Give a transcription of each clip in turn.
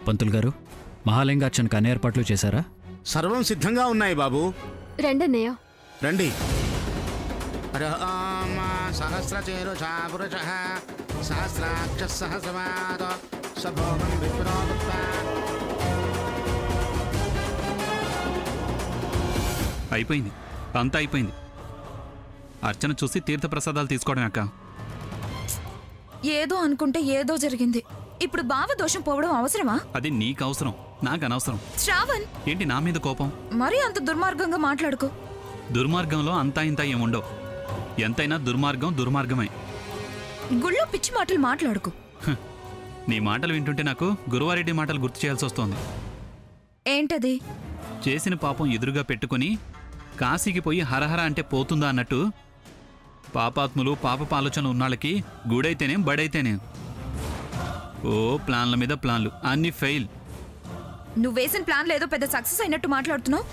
పంతులు గారు, మహాలింగార్చనకు అన్ని ఏర్పాట్లు చేశారా? సర్వం సిద్ధంగా ఉన్నాయి బాబు. రండన్నయ్య. రండి. సహస్రచేరుషా పురుషః సహస్రాక్ష సహస్రపాద సభోగం విప్రోక్త. అయిపోయింది, అంతా అయిపోయింది. అర్చన చూసి తీర్థప్రసాదాలు తీసుకోవడం అక్క. ఏదో అనుకుంటే ఏదో జరిగింది. ఇప్పుడు బావ దోషం పోవడం అవసరమా? అది నీకు అవసరం, నాకు అనవసరం. శ్రావణ్, ఏంటి నా మీద కోపం? మరీ అంత దుర్మార్గంగా మాట్లాడుకో. దుర్మార్గంలో అంతా ఇంత ఏముండవు. ఎంతైనా దుర్మార్గం దుర్మార్గమే. గుళ్ళో పిచ్చి మాటలు మాట్లాడుకో. నీ మాటలు వింటుంటే నాకు గురువారెడ్డి మాటలు గుర్తు చేయాల్సి వస్తోంది. ఏంటది? చేసిన పాపం ఎదురుగా పెట్టుకుని కాశీకి పోయి హరహర అంటే పోతుందా అన్నట్టు పాపాత్ములు పాపపు ఆలోచనలు ఉన్నాళ్ళకి గూడైతేనేం బడైతేనేం. ఓ ప్లాన్ల మీద ప్లాన్లు, అన్ని ఫెయిల్. నువ్వు వేసిన ప్లాన్ లేదో పెద్ద సక్సెస్ అయినట్టు మాట్లాడుతున్నావు.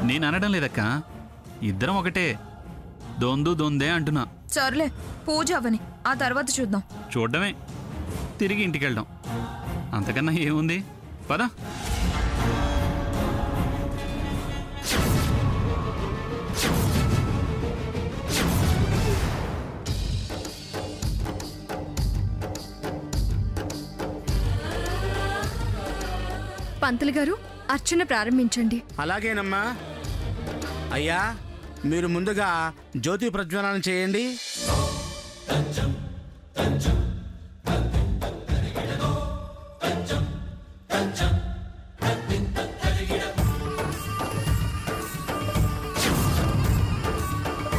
నేను అనడం లేదక్క, ఇద్దరం ఒకటే. దొందు దొందే అంటున్నా. సర్లే, పూజ అవని, ఆ తర్వాత చూద్దాం. చూడ్డమే, తిరిగి ఇంటికెళ్దాం. అంతకన్నా ఏముంది, పద. పంతులు గారు, అర్చన ప్రారంభించండి. అలాగేనమ్మా. అయ్యా, మీరు ముందుగా జ్యోతి ప్రజ్వలన చేయండి.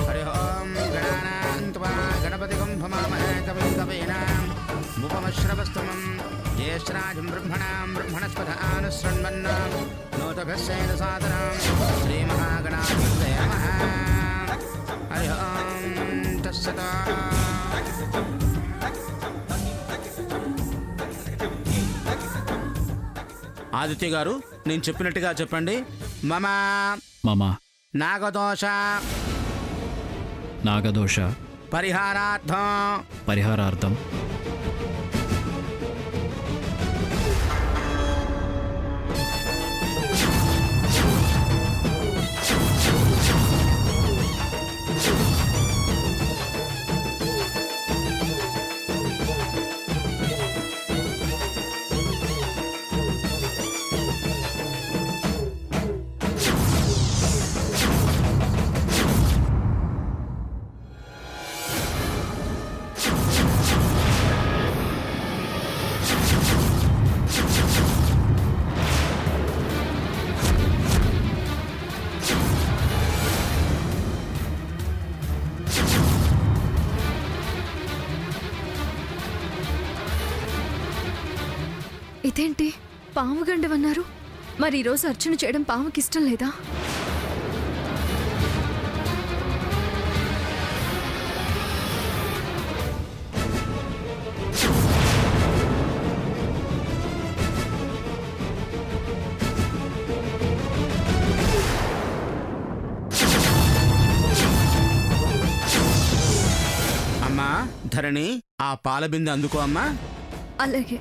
హరి ఓం గణానాన్త్వా గణపతిగం భమామహే కవిం కవీనాం ఉపమశ్రవస్తమం జ్యేష్ఠరాజం బ్రహ్మణాం బ్రహ్మణస్పద ఆనుశృణ్వన్నాం నోతభస్యేన సాదరం శ్రీమహాగణాధిపతయే నమః. హరి ఓం తస్సత్. ఆదిత్య గారు, నేను చెప్పినట్టుగా చెప్పండి. మమ మమ నాగదోష నాగదోష పరిహారార్థం పరిహారార్థం ఇదేంటి, పాము గండవన్నారు? మరి ఈరోజు అర్చన చేయడం పాముకి ఇష్టం లేదా? అమ్మా ధరణి, ఆ పాల బిందె అందుకో అమ్మా. అలాగే.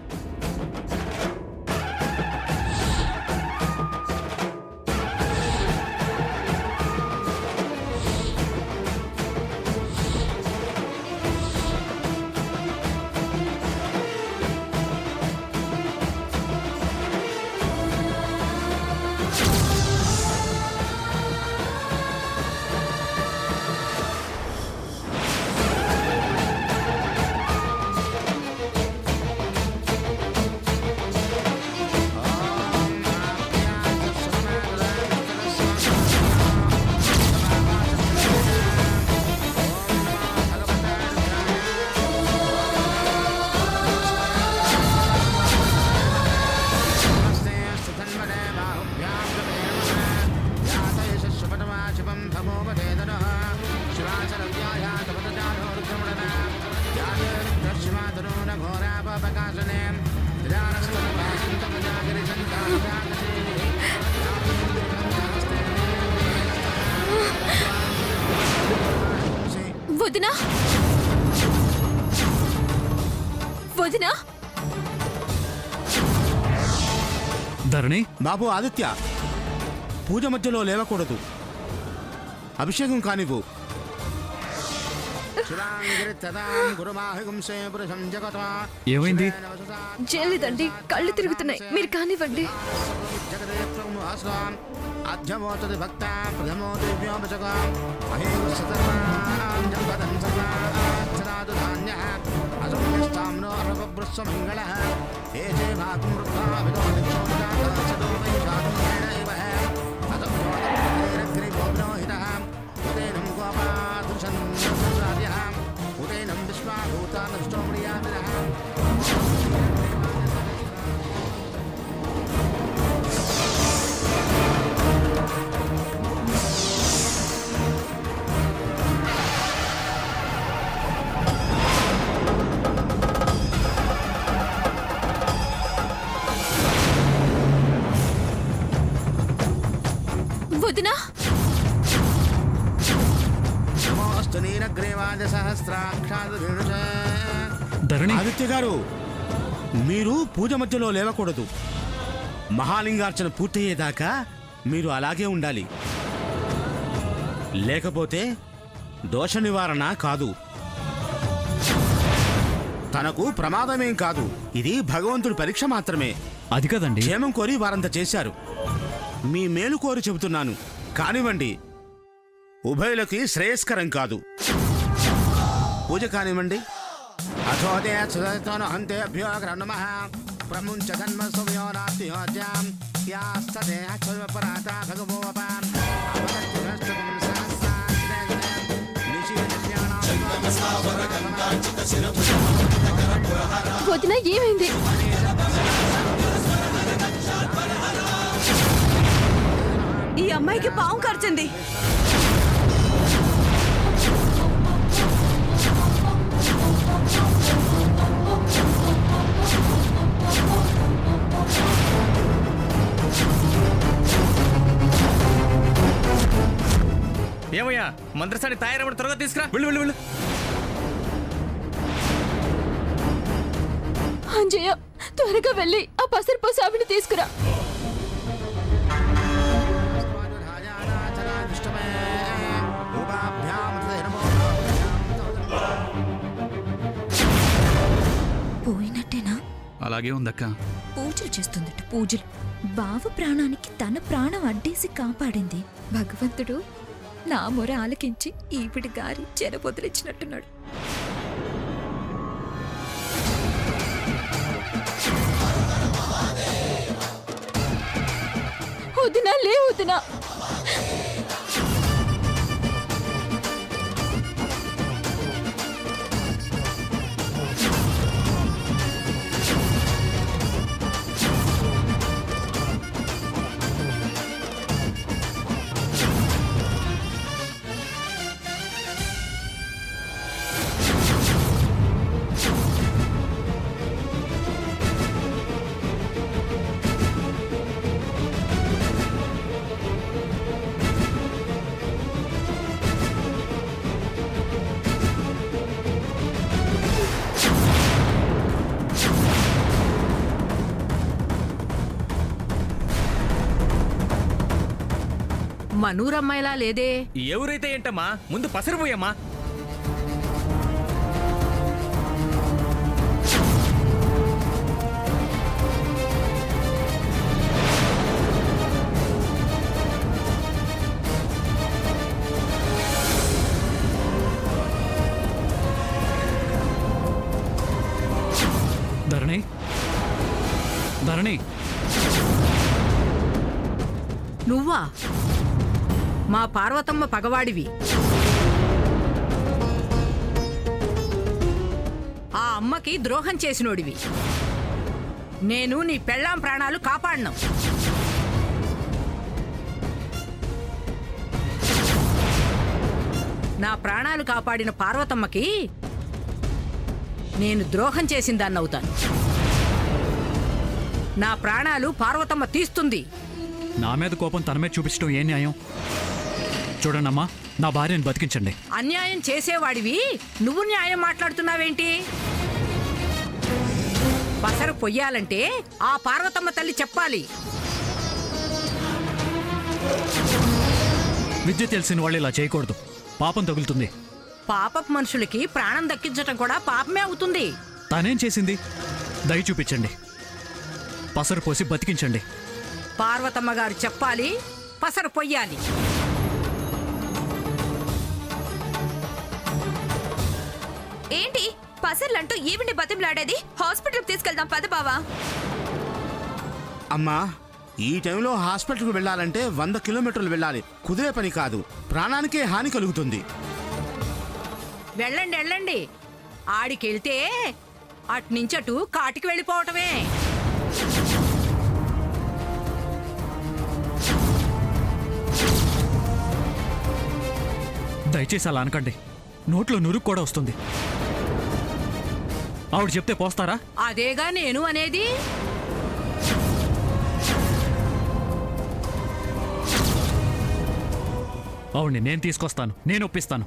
వదినా, వదినా, ధరణి బాబు ఆదిత్య, పూజ మధ్యలో లేవకూడదు. అభిషేకం కానివ్వు. ఏమైంది? చేయలేదండి, కళ్ళు తిరుగుతున్నాయి. మీరు కానివ్వండి. అధ్యమోతది భక్త ప్రథమోతి ఉదయనం విశ్వాభూతాన్నిష్టోమ్రియా వదినా, నమోస్తు నీలగ్రీవాజ ధరణి ఆదిత్య గారు, మీరు పూజ మధ్యలో లేవకూడదు. మహాలింగార్చన పూర్తయ్యేదాకా మీరు అలాగే ఉండాలి. లేకపోతే దోష నివారణ కాదు. తనకు ప్రమాదమేం కాదు. ఇది భగవంతుడి పరీక్ష మాత్రమే. అది కదండి. క్షేమం కోరి వారంతా చేశారు. మీ మేలు కోరి చెబుతున్నాను, కానివ్వండి. ఉభయులకి శ్రేయస్కరం కాదు. పూజ కానివ్వండి. అథోదేను అంతేభ్యో నమః ప్రముంచ జన్మ సౌమ్యో నాస్తిహోద్యాం యాస్తదే పరాత భగవోపాన్ వదినా, ఏమైంది? ఈ అమ్మాయికి పాము కరిచింది. ఏమయ్యా, మంత్రసాని తయారవ్వడం త్వరగా తీసుకురా. వెళ్ళు వెళ్ళు వెళ్ళు. అంజయ్య, త్వరగా వెళ్ళి ఆ పసరిపో సావిని తీసుకురా. పోయినట్టేనా? అలాగే ఉందక్క. పూజలు చేస్తుందట, పూజలు. బావ ప్రాణానికి తన ప్రాణం అడ్డేసి కాపాడింది. భగవంతుడు నా మొర ఆలకించి ఈవిడి గారి చెరబొదిలిచ్చినట్టున్నాడు. వదినా, లే వదినా. మనూరమ్మాయిలా లేదే. ఎవరైతే ఏంటమ్మా, ముందు పసరిపోయమ్మా. ధరణి ధరణి నువ్వా? మా పార్వతమ్మ పగవాడివి. ఆ అమ్మకి ద్రోహం చేసినోడివి. నేను నీ పెళ్ళాం ప్రాణాలు కాపాడను. నా ప్రాణాలు కాపాడిన పార్వతమ్మకి నేను ద్రోహం చేసిందాన్నవుతాను. నా ప్రాణాలు పార్వతమ్మ తీస్తుంది. నా మీద కోపం తన మీద చూపించడం ఏ న్యాయం? చూడండమ్మా, నా భార్యను బతికించండి. అన్యాయం చేసేవాడివి నువ్వు న్యాయం మాట్లాడుతున్నావేంటి? పసరు పొయ్యాలంటే ఆ పార్వతమ్మ తల్లి చెప్పాలి. విద్య తెలిసిన వాళ్ళు ఇలా చేయకూడదు, పాపం తగులుతుంది. పాపపు మనుషులకి ప్రాణం దక్కించటం కూడా పాపమే అవుతుంది. తానేం చేసింది? దయ చూపించండి, పసరు పోసి బతికించండి. పార్వతమ్మ గారు చెప్పాలి, పసరు పొయ్యాలి. ఏంటి పసర్లంటూ ఈవిని బతిమలాడేది? హాస్పిటల్కి తీసుకెళ్దాం పద బావా. అమ్మా, ఈ టైంలో హాస్పిటల్కి వెళ్ళాలంటే 100 కిలోమీటర్లు వెళ్ళాలి. కుదిరే పని కాదు, ప్రాణానికే హాని కలుగుతుంది. వెళ్ళండి వెళ్ళండి, ఆడికెళ్తే అట్నుంచటు కాటికి వెళ్ళిపోవటమే. దయచేసి అలా అనకండి, నోట్లో నురుగు కూడా వస్తుంది. ఆవిడ చెప్తే పోస్తారా? అదేగా నేను అనేది. ఆవిడ్ని నేను తీసుకొస్తాను, నేను ఒప్పిస్తాను.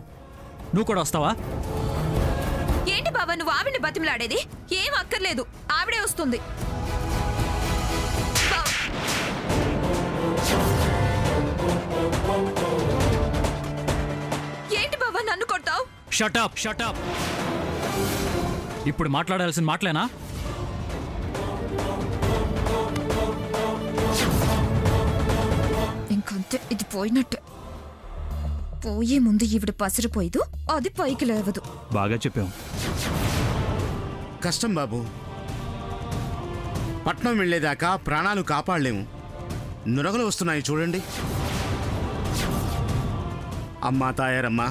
నువ్వు కూడా వస్తావా? ఏంటి బావా నువ్వు ఆవిడ్ని బతిమలాడేది? ఏం అక్కర్లేదు, ఆవిడే వస్తుంది. ఏంటి బావా నన్ను కొట్టావు? Shut up shut up. ఇప్పుడు మాట్లాడాల్సిన మాటలేనా? ఇంకంతే, ఇది పోయినట్టు. పోయే ముందు ఈవిడ పసరిపోయదు, అది పైకి లేవదు. బాగా చెప్పావు. కష్టం బాబు, పట్నం వెళ్ళేదాకా ప్రాణాలు కాపాడలేము. నురగలు వస్తున్నాయి చూడండి. అమ్మా తాయారమ్మా,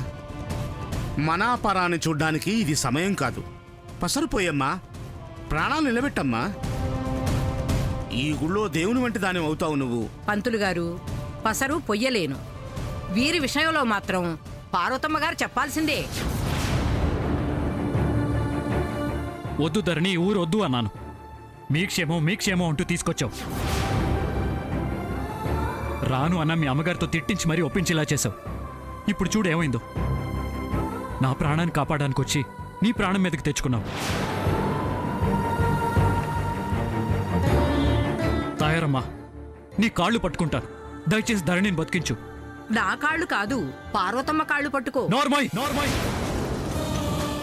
మనాపరాన్ని చూడ్డానికి ఇది సమయం కాదు. పసరుపోయమ్మా, ప్రాణాలు నిలబెట్టమ్మా. ఈ గుళ్ళో దేవుని వంటి దాని అవుతావు నువ్వు. పంతులు గారు, పసరు పొయ్యలేను. వీరి విషయంలో మాత్రం పార్వతమ్మ గారు చెప్పాల్సిందే. వద్దు ధరణి, ఊరు వద్దు అన్నాను. మీ క్షేమం అంటూ తీసుకొచ్చావు. రాను అన్న మీ అమ్మగారితో తిట్టించి మరీ ఒప్పించేలా చేశావు. ఇప్పుడు చూడు ఏమైందో. నా ప్రాణాన్ని కాపాడడానికి వచ్చి నీ ప్రాణం మీదకి తెచ్చుకున్నావు. తాయారమ్మా, నీ కాళ్ళు పట్టుకుంటాను, దయచేసి ధరణిని బతికించు. నా కాళ్ళు కాదు, పార్వతమ్మ కాళ్ళు పట్టుకో. నోర్మోయ్ నోర్మోయ్.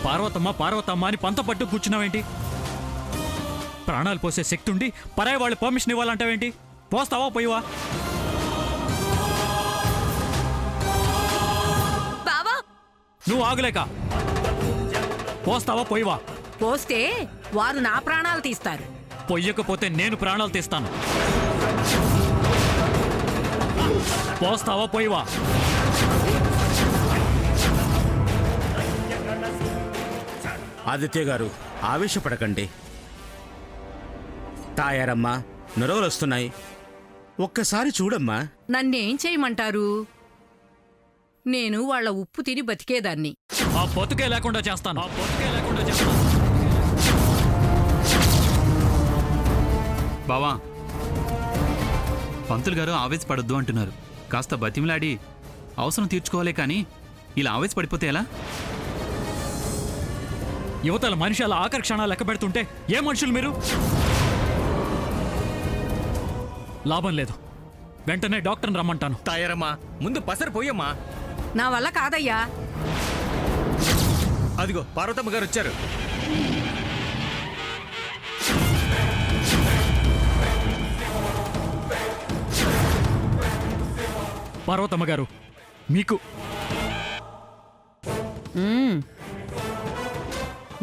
పార్వతమ్మ అని పంత పట్టు కూర్చున్నావేంటి? ప్రాణాలు పోసే శక్తి ఉండి పరాయి వాళ్ళు పర్మిషన్ ఇవ్వాలంటావేంటి? పోస్తావా పోయివా? బావా నువ్వు ఆగులేక పోస్తావా పోయివా? పోస్తే వారు నా ప్రాణాలు తీస్తారు. పొయ్యకపోతే నేను ప్రాణాలు తీస్తాను. పోస్తావా పోయివా? ఆదిత్య గారు, ఆవేశపడకండి. తాయారమ్మా, నురగలు వస్తున్నాయి, ఒక్కసారి చూడమ్మా. నన్నేం చేయమంటారు? నేను వాళ్ళ ఉప్పు తిని బతికేదాన్ని. ఆ బతుకే లేకుండా చేస్తాను. బావా, పంతులు గారు ఆవేశపడొద్దు అంటున్నారు. కాస్త బతిమిలాడి అవసరం తీర్చుకోవాలే కానీ ఇలా ఆవేశపడిపోతే ఎలా? యువతల మనిషి అలా ఆఖరి క్షణాలు లెక్క పెడుతుంటే ఏ మనుషులు మీరు? లాభం లేదు, వెంటనే డాక్టర్ని రమ్మంటాను. తాయారమ్మా, ముందు పసరు పోయమ్మా. నా వల్ల కాదయ్యా. అదిగో పార్వతమ్మ గారు వచ్చారు. పార్వతమ్మ గారు, మీకు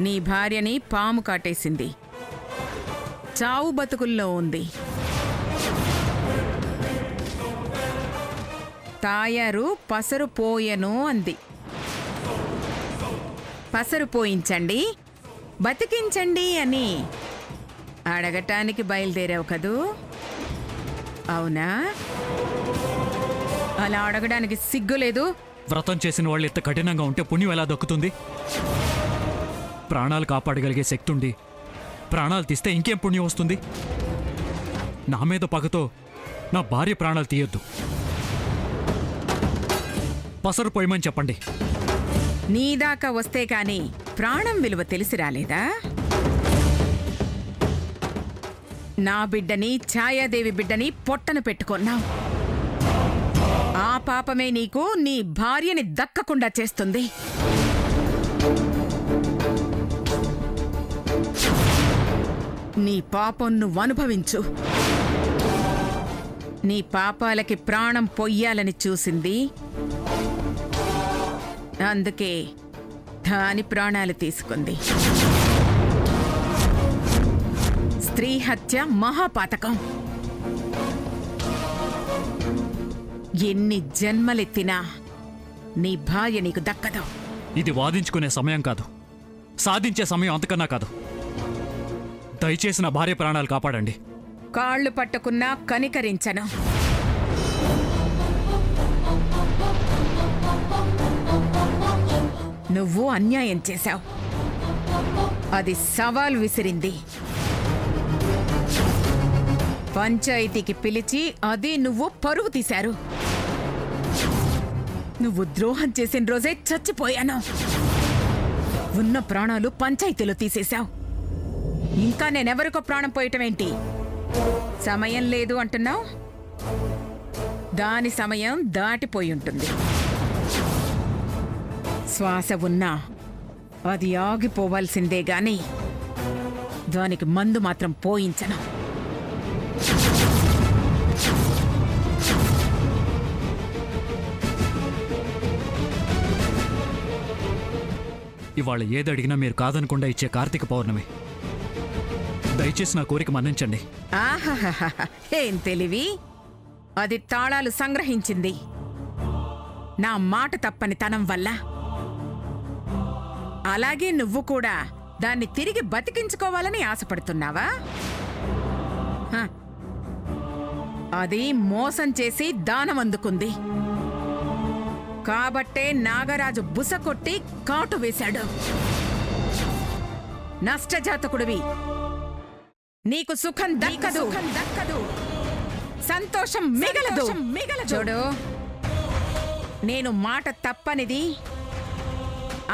నీ భార్యని పాము కాటేసింది, చావు బతుకుల్లో ఉంది. తాయారు పసరు పోయను అంది. పసరు పోయించండి, బతికించండి అని అడగటానికి బయలుదేరావు కదూ? అవునా? అలా అడగడానికి సిగ్గులేదు? వ్రతం చేసిన వాళ్ళు ఇంత కఠినంగా ఉంటే పుణ్యం ఎలా దక్కుతుంది? ప్రాణాలు కాపాడగలిగే శక్తి ఉండి ప్రాణాలు తీస్తే ఇంకేం పుణ్యం వస్తుంది? నా మీద పగతో నా భార్య ప్రాణాలు తీయొద్దు. పసరు పోయమని చెప్పండి. నీదాకా వస్తే కాని ప్రాణం విలువ తెలిసి రాలేదా? నా బిడ్డని, ఛాయాదేవి బిడ్డని పొట్టన పెట్టుకున్నావు. ఆ ఆ పాపమే నీకు నీ భార్యని దక్కకుండా చేస్తుంది. నీ పాపం నువ్వు అనుభవించు. నీ పాపాలకి ప్రాణం పొయ్యాలని చూసింది, అందుకే దాని ప్రాణాలు తీసుకుంది. స్త్రీ హత్య మహాపాతకం. ఎన్ని జన్మలెత్తినా నీ భార్య నీకు దక్కదు. ఇది వాదించుకునే సమయం కాదు, సాధించే సమయం అంతకన్నా కాదు. దయచేసి నా భార్య ప్రాణాలు కాపాడండి. కాళ్ళు పట్టుకున్నా కనికరించను. నువ్వు అన్యాయం చేశావు. అది సవాల్ విసిరింది. పంచాయతీకి పిలిచి అది నువ్వు పరువు తీశారు. నువ్వు ద్రోహం చేసిన రోజే చచ్చిపోయాను. ఉన్న ప్రాణాలు పంచాయతీలో తీసేశావు. ఇంకా నేనెవరికో ప్రాణం పోయటమేంటి? సమయం లేదు అంటున్నావు. దాని సమయం దాటిపోయి ఉంటుంది. శ్వాస ఉన్నా అది ఆగిపోవాల్సిందే గాని దానికి మందు మాత్రం పోయించను. ఇవాళ ఏదడిగినా మీరు కాదనకుండా ఇచ్చే కార్తీక పౌర్ణమి. దయచేసి నా కోరిక మన్నించండి. ఆహాహాహా, ఏం తెలివి! అది తాళాలు సంగ్రహించింది నా మాట తప్పని తనం వల్ల. అలాగే నువ్వు కూడా దాన్ని తిరిగి బతికించుకోవాలని ఆశపడుతున్నావా? హ. అది మోసం చేసి దానం అందుకుంది కాబట్టే నాగరాజు బుస కొట్టి కాటు వేశాడు. నష్టజాతకుడివి. నీకు సుఖం దక్కదు, సంతోషం మిగలదు. చూడు, నేను మాట తప్పనిది,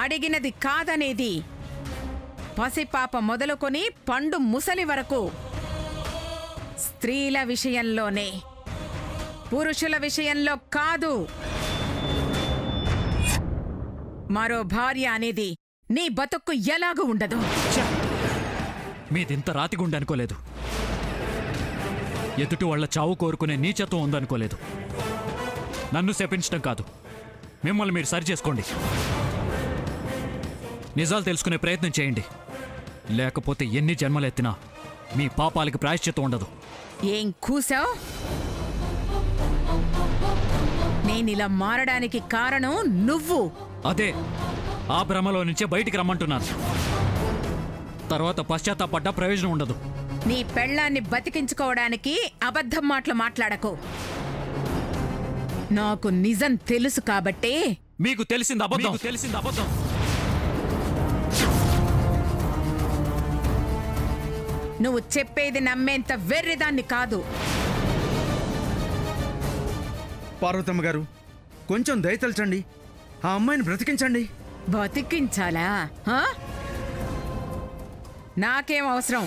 అడిగినది కాదనేది పసిపాప మొదలుకొని పండు ముసలి వరకు స్త్రీల విషయంలోనే, పురుషుల విషయంలో కాదు. మరో భార్య అనేది నీ బతుక్కు ఎలాగూ ఉండదు. మీదింత రాతిగుండి అనుకోలేదు. ఎదుటి వాళ్ళ చావు కోరుకునే నీచత్వం ఉందనుకోలేదు. నన్ను శపించడం కాదు, మిమ్మల్ని మీరు సరి చేసుకోండి. నిజాలు తెలుసుకునే ప్రయత్నం చేయండి. లేకపోతే ఎన్ని జన్మలెత్తినా మీ పాపాలకి ప్రాయశ్చిత్తం ఉండదు. ఏం కూసావ్? నేనిలా మారడానికి కారణం నువ్వు. అదే ఆ భ్రమలో నుంచే బయటికి రమ్మంటున్నాను. తర్వాత పశ్చాత్తాపడ్డా ప్రయోజనం ఉండదు. నీ పెళ్ళాన్ని బతికించుకోవడానికి అబద్ధం మాటలు మాట్లాడకు. నాకు నిజం తెలుసు కాబట్టే. మీకు తెలిసింది అబద్ధం. నువ్వు చెప్పేది నమ్మేంత వెర్రిదాన్ని కాదు. పార్వతమ్మ గారు, కొంచెం దయతలచండి. ఆ అమ్మాయిని బ్రతికించండి. బతికించాలా? నాకేం అవసరం?